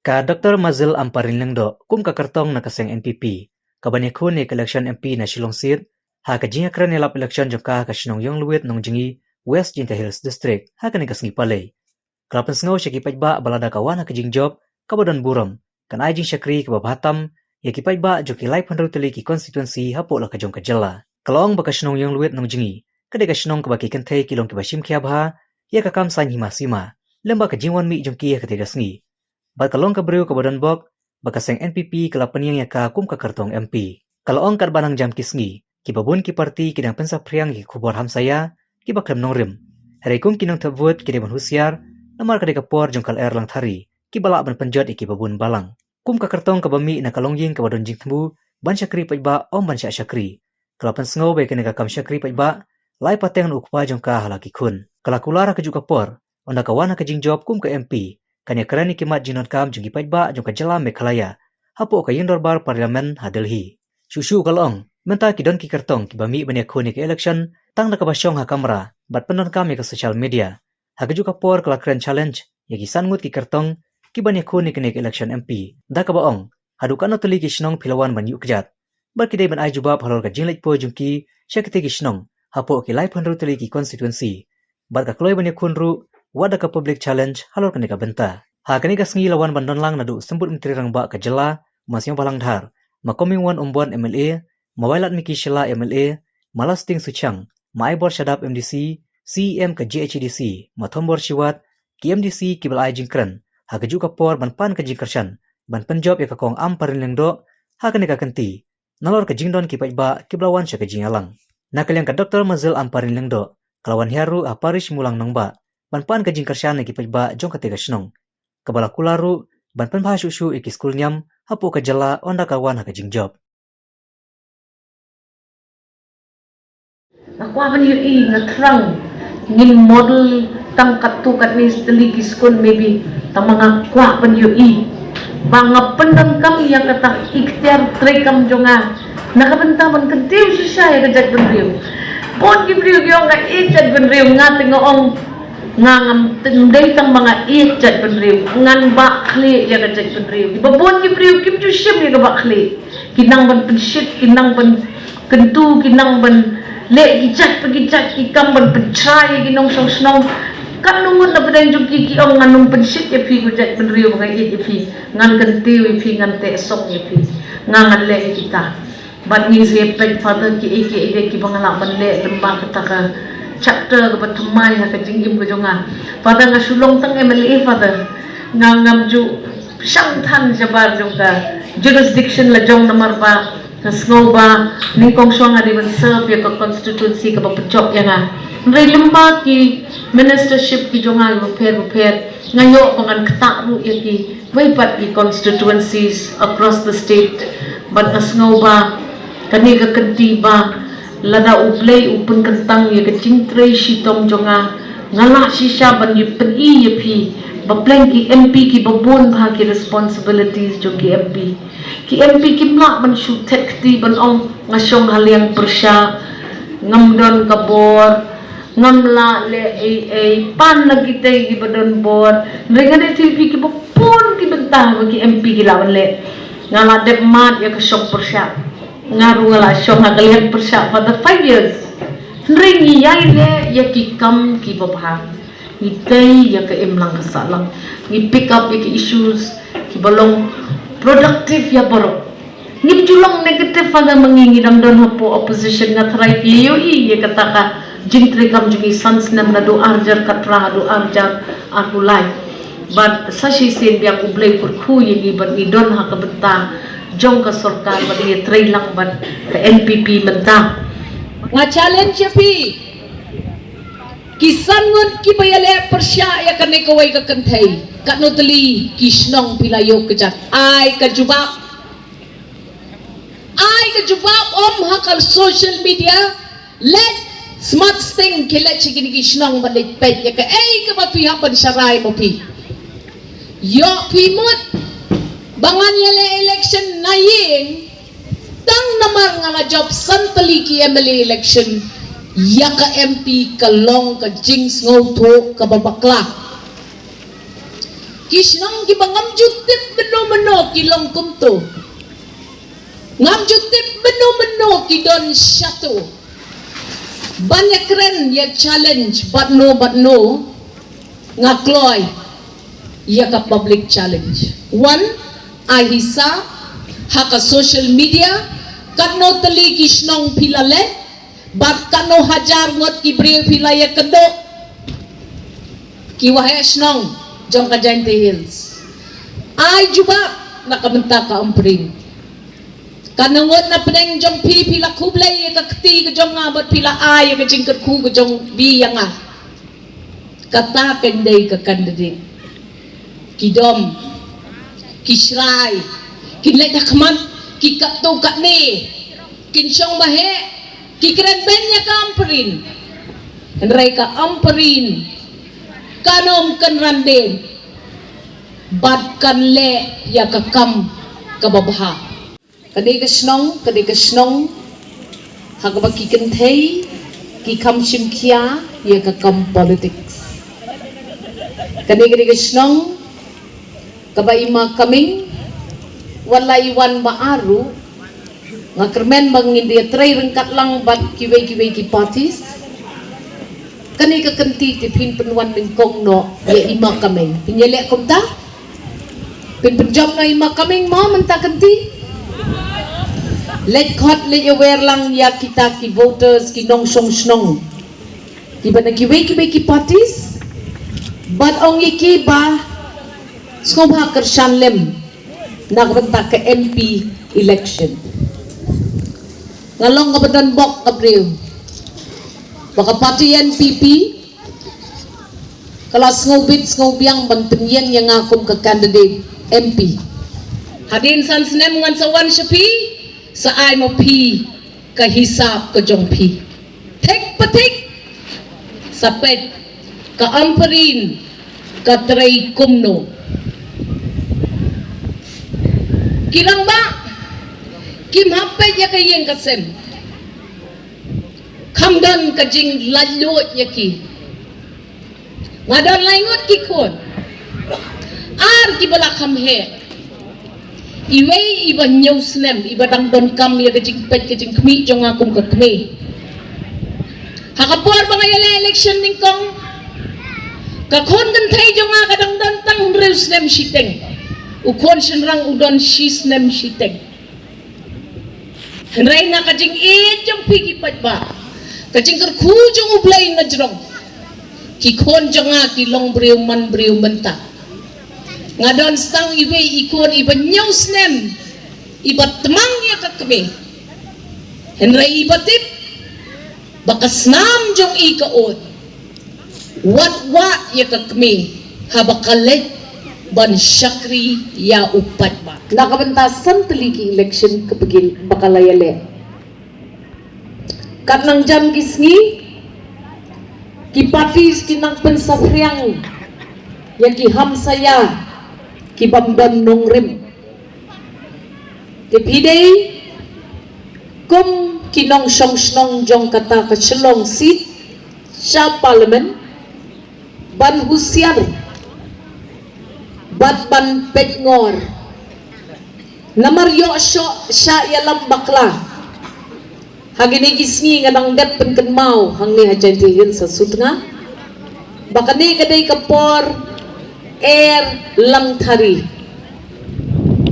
Ka Dr. Mazil Amparin Lengdo, kum ka kartong na kaseng NPP. Kabanya ko ni election MP na Shillong Seat, ha ka jinga kran nilap election jong ka Shinong Yong Luit nong jingi West Jinta Hills District, ha ka ni kasengi palay. Kalapan sengaw siya kipay ba balada kawan ha ka jing job, kabadan buram, kan ay jing syakri kababahatam, ya kipay ba jo kilay panrutuli ki constituency hapo la ka jong kajala. Kalong baka Shinong Yong Luit nong jingi, kadai ka Shinong kabaki kentay kilong kibashim kiabha, ya kakam san himasima, lemba ka jingwan mi jong ki ha katiga sengi. Bat kalong kabriu kabadan bok, baka seng NPP kalapan yang yaka kum ka kartong MP. Kalong karbanang jam kisngi, kibabun ki parti kidang pensap priang ki kubor hamsaya, kibaklem nongrim. Hari kum kinang tabut kideban husiar, namar kadai kapor jong kal lang thari, kibalak ban penjot ikibabun balang. Kum ka kartong kabami na kalong ying kabadon jing tembu, ban syakri pajba om ban syakri. Kalapan sengaw bay kena kakam syakri pajba, lai pateng ukpa jong ka halaki kun. Kalakulara kejuk kapor, onda kawan ha kajing job kum ka MP. Kanya kerani kimat jinon kam jong gipait ba jong kajala Meghalaya. Hapo ka yindor bar parlimen ha Delhi. Shushu kalong, menta kidon ki kartong kibami banyak kuni ke election, tang na kabasyong ha kamera, bat penon kami ke social media. Ha kejuk kapor kelakren challenge, ya kisan ngut ki kartong, kibanyak kuni ke election MP. Da kabaong, hadukan no tuli ki Shinong pilawan ban yuk kejat. Bar kidai ban ay jubab halor ka jinglait po jong ki, syakiti ki Shinong, hapo ki lai panru tuli ki constituency. Bar ka kloy banyak kunru, wada ka public challenge halor kani ka benta. Ha kani ka sengi lawan bandon lang nadu sembut menteri rang ba ka jela, masyong balang dhar, makoming wan umbuan MLA, mawailat miki shila MLA, malas ting suchang, maibor shadap MDC, CEM ka GHDC, mathombor shiwat, KMDC kibal ay jingkran, ha kaju ka por ban pan ka jingkarsyan, ban penjob ya ka kong Amparin Lengdo, ha kani ka kanti, nalor ka jingdon kipait ba kiblawan siya ka jingalang. Nakalyang ka Dr. Mazil Amparin Lengdo, kalawan hiaru aparish mulang nang ba, ban ka jingkarsyan na kipait ba jong katiga Shinong. Kabala kularu, ban pan bahasyu iki skul nyam, hapo ka jala onda kawan ha ka jing job. Aku apa ni ngetrang ngin model tang katukat ni teligi skul maybe tang mga kwa pan yui banga pendam kami yang kata ikhtiar trekam jonga nakabenta man kentiu siya ya kajat benriu pon gibriu gyong nga ijat benriu nga tingoong ngangam tendai tang mga ijat benriu ngan bakli ya kajat benriu ibabon gibriu kim jusim ya bakli kinang ban penshit kinang ban kentu kinang ban le ijat pagijat ikam ban pencai ginong song kan nungun na padang jung kiki ong nganung penshit ya pi gujat benriu mga ijat pi ngan kentiu pi ngan te esok ya pi ngan le kita bat ni sepek father ki ide ki pangalaman le lembah ketaka chapter ke batamai ha ka jingim ko jonga pada nga sulong tang MLA father ngam ju sang than jabar jonga jurisdiction la jong namar ba snow ba ni kong song adi ban serve ya ka constituency ka papachok ya nga nrai lemba ki ministership ki jonga repair ngayo pangan ketaru ya ki waipat ki constituencies across the state but snow ba kani ka kenti ba lada uplay upun kentang ya kecing tray shitong jonga ngala shisha ban yipen yepi bapleng ki MP ki babon bha ki responsibilities jo ki MP ki mla ban shutet kti ban ong ngasong haliang persya ngamdon kabor ngamla le pan lagi te ki badon bor ngane TV ki babon ki bentah ki MP ki lawan le ngala dep mat ya ka shop persya ngaru ngala shop ngalian persya for the 5 years ringi yai le ya ki kam ki babha itay ya ka imlang kasalang ni pick up ya ki issues ki balong productive ya baro ni julang negative pada mangingidam don hapo opposition nga try ki yoi ya kataka jintri kam jugi sans nam na do arjar katra do arjar akulai but sa shi sin biang ublay kur khu yegi ban idon ha ka benta jong ka sarkar ba di try lang ban ka NPP benta nga challenge pi kisan ngun ki bayale persya ya kane kawai ka kanthai kanutli kisnong pilayo kejat ai ka jubab om hakal social media let smart sting kila chigini kisnong balik pet ya ka ka papiha pan saray mo pi yo pimut bangan yale election na yin tang namar nga job santali ki MLA election ya ka MP kalong ka jings ngoto ka babakla Kisnong gibangam jutip meno-meno kilong kumto. Ngam jutip meno-meno kidon syatu. Banyak keren ya challenge but no ngakloy ya ka public challenge. One, ahisa haka social media kano tali kisnong pilale but kano hajar ngot kibriyo pilaya kendo kiwahaya snong jong ka Jainte Hills. Ay juba nakamenta ka umpring. Kanangot na peneng jong pila kublay ka kti ka jong ngabat pila ay ka jingkat ku ka jong biyang nga. Kata kenday ka kandadik. Kidom, kisray, kinlay nakman, kikapto ka ni, kinsyong mahe, kikren benya ka umprin. Enray ka umprin. Kanom kan randen bad kan le ya kakam kababaha kadai kasnong hagabaki kentei ki kam simkia ya kakam politics kadai kasnong kabaima kaming wala iwan maaru nga kermen bangin dia tray rengkat lang bad kiway ki parties kani ka kanti ti pinpenwan ng kong no ya ima kaming pinyele kom ta pinpenjam na ima kaming mo menta kanti let khot le aware lang ya kita ki voters ki nong song snong ki ba nagiway ki parties but ong iki ba skobha kershan lem nagbenta ka MP election ngalong kabadan bok kabriw baka party NPP kelas ngobiang bantunyang yang akum ke candidate MP hadin san senem ngan sawan syapi sa ay mo pi kahisap ke jong pi tek patik sapet ka amperin ka tray kumno kirang ba kim hape ya kayeng kasem kamdan kajing lalut yaki ngadan laingot kikon ar kibala kamhe iwe iba nyusnem iba dang don kam ya kajing pet kajing kmi jong akum ka kmi hakapor bangay election ningkong kakon kan thay jong kadang dan tang resnem shiteng ukon shenrang udon shisnem shiteng henray na kajing jong pigi patba kajing kerkujung ublay na jerong kikon janga kilong briw menta ngadon stang iwe ikon iba nyaus nem iba temang ya kakme henray iba tip bakas nam jong ikaot wat ya kakme habakalet ban syakri ya upat ba nakabentasan teliki election kepegil bakalayale kanang jam gisngi ki patis kinang pensafriang ya ki hamsaya ki bamban nongrim tipidei kum kinong song jong kata ka chelong sit sa parliament ban husiar bat ban petngor namaryo sya yalam bakla hagini gisngi ngadang dep penkenmau hang ni hajan tihin sa sutnga baka ni kadai kapor air lang thari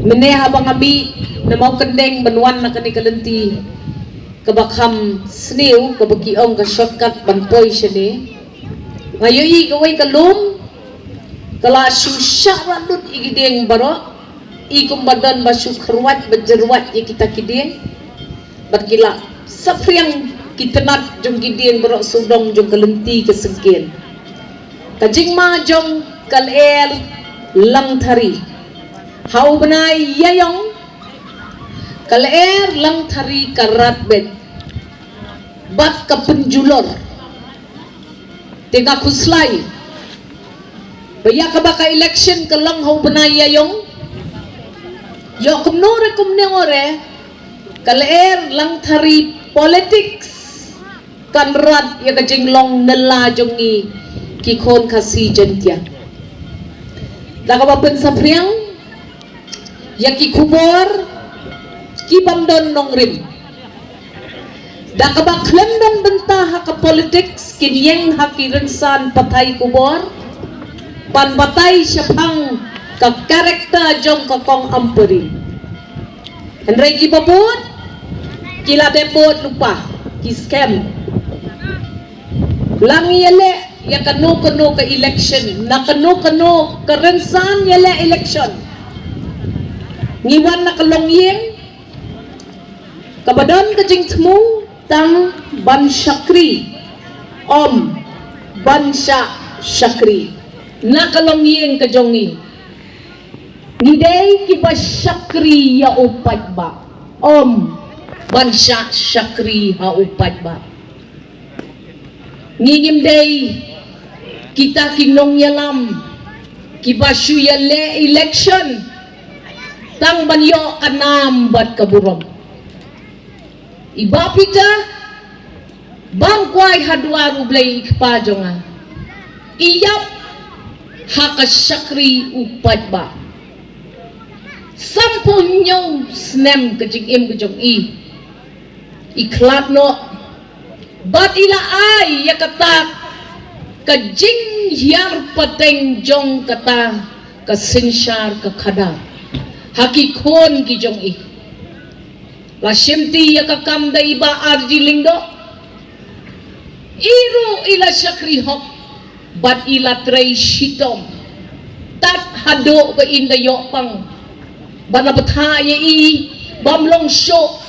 mene habang abi na mau kendeng banwan na kani kalenti kabakham snew kabakiong ka shortcut banpoy siya ni ngayoy gaway kalum kala syusya lut igideng baro ikum badan basu kharwat bajerwat ya kita kideng bergila sapriang kitenat jong gidien berok sudong jong kalenti kesengkin kajing ma jong kalel lang thari hau benai yayong kalel lang thari karat bet bat kapenjulor tega kuslai baya kabaka election kalang hau benai yayong yo kumnore kaler lang thari politics kanrat ya kajing long nela jongi kikon kasi jentia Lakawapan sa priyang, yaki kubor, kibamdon nong rim. Dakabaklam nong bentaha ka politics, kinyeng hakirinsan patay kubor, panbatay siya pang ka karekta jong kakong ampuri. Henry kibabot, kila depot lupa, kiskem. Lang yale, ya kano ka election, na kano ka rensan yale election. Ngiwan na kalongyeng, kabadon ka jing tmu, tang ban syakri, ban syakri, na kalongyeng ka jongi. Ngiday kiba syakri ya upad ba, ban syakri ha upad ba. Ngingim day kita kinong yalam kibasyu yale election tang banyo kanam bat kaburom iba pita bangkway hadwaru blay ikpajonga iyap hakasyakri upad ba sampun nyo snem kajing im kajong iklat no bat ila ay yakatak kajing yar pateng jong kata kasinsyar kakada hakikon ki jong la shimti yakakam da iba arji lingdo iru ila syakri hok bat ila tray shitom tat hado ba inda yopang banabata ya bamlong show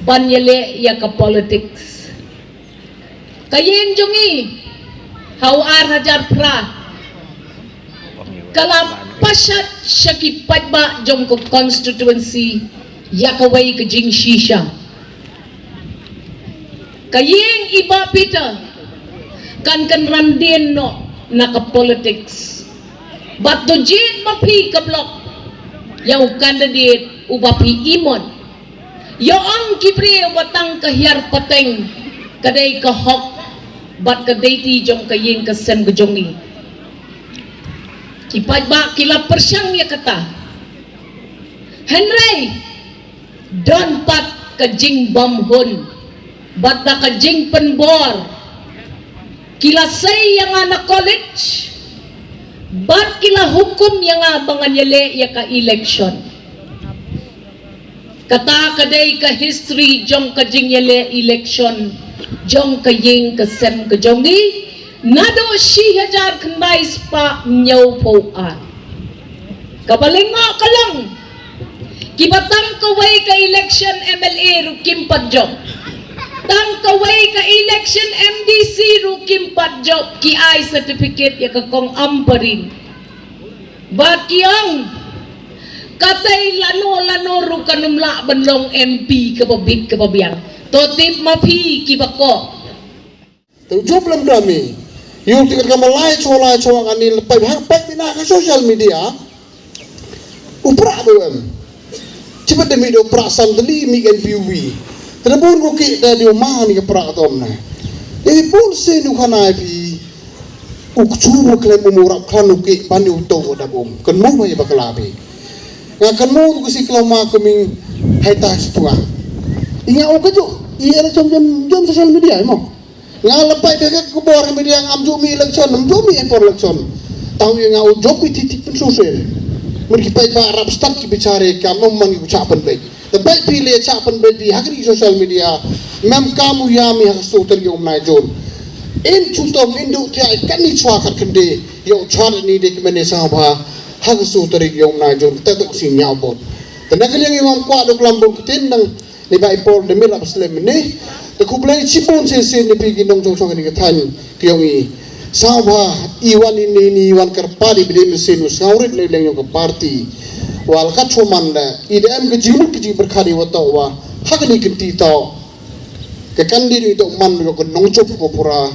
banyele yaka politics kayen jongi hawar hajar pra kalapasat syakipad ba jong ko constituency yakaway ka jing shisha kayen iba pita kan randin no naka politics but to jit mapi ka blok yaw candidate ubapi imon yo ang kipre watang kahyar pateng kaday ka hok bat kadati jong kayin kasem gajongi kipad ba kila persyang ya kata Henry don pat kajing bamhon bat na kajing penbor kila say yang anak college bat kila hukum yang abangan yale ya ka election kata kaday ka history jong kajing yale election jong kaying kasem kajongi nado si hajar kandai spa nyaw po kabalingo ka lang kibatang kaway ka election MLA rukim padjob tang kaway ka election MDC rukim padjob ki ay certificate ya kakong amparin bat kiyang katay lano ru kanumla banlong MP kababit kababiyang totip mapi kibako job lam dami yung tikat kamalay chola kanil pay hapay tina ka social media upra boem cepat demi do pra sandali mi NPV tenabun ko ki da di umah ni pra tom na pun se nu kana pi ukchu klem umurap khanu ki pani uto da bom kan mo may baklabi nga kan mo ko si klama kuming haita situa inga o kajo iya na jom social media mo nga lapay ka kubor media ngam jumi election jumi for election tahu yang nga o job titik pen social mergi pay ba arab stat ki bichare ka mom mangi ucapan baik the baik pile ucapan baik di hagri social media mem kamu yami hasu ter yom na jon in chutom indu tia kani chwakar kende yo char ni de kemene sahaba hasu ter yom na jon tetok sin nyabot tenagal yang imam kwa dok lambung ketindang ni ba ipol de mirap slem ni de kublai chipon se ni pigi nong chong ni katan kiongi sahaba iwan ini iwan kerpadi bide mesin usaurit leleng yo parti wal kachuman la idem ke jimu ke berkhadi wato wa hagni kinti to ke kandiri to man yo ko nongchop ko pura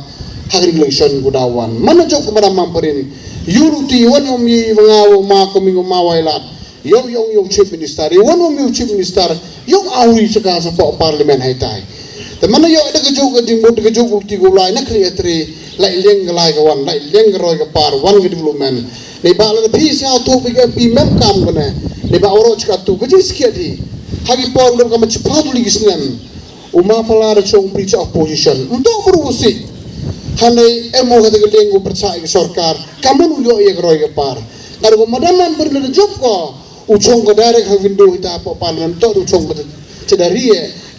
hagri election gudawan mana jok kamara mamperin yuruti wan yo mi ngawo ma ko mi ngawailat yo chief minister wan yo chief minister yo auri sekasa po parlimen haitai te mana yo ada kejuk ke jimbo ke kejuk ti gulai na kreatri lại liêng cái lại cái one lại liêng cái rồi cái par one cái development để bảo là phi sao thu bị cái pi mem kam cái này để bảo rồi chỉ tu cái gì kia thì hagi por udah kamu cepat lagi senem uma pala chong preach opposition untuk berusi hanai emo kata ke liêng percaya ke sarkar kamu nuyo ya roy ke par kalau madaman bernada job ko uchong ko direct ha window kita apa parliament to uchong ko cedari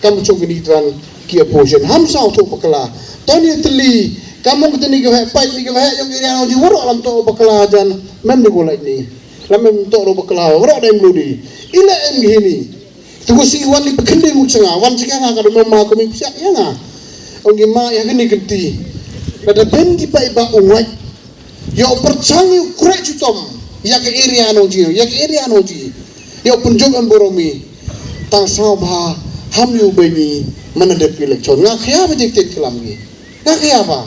kamu chong ni tran ki opposition ham sao to pakala toni teli kamu keteni ke pai ni ke yang irian ji woro alam to pakala jan mem ni golai ni lamem to ro pakala woro dai mludi ila em gini tu si wan ni pekende mucanga wan sika nga ka mama ko mi pisa ya nga ongi ma ya gini genti ada bendi pai ba ungai yo percaya kurek jutom ya ke irian oji yo punjung amboromi tang sao ba ham yu beni mana de election nga khaya ba dik kelam gi nga khaya ba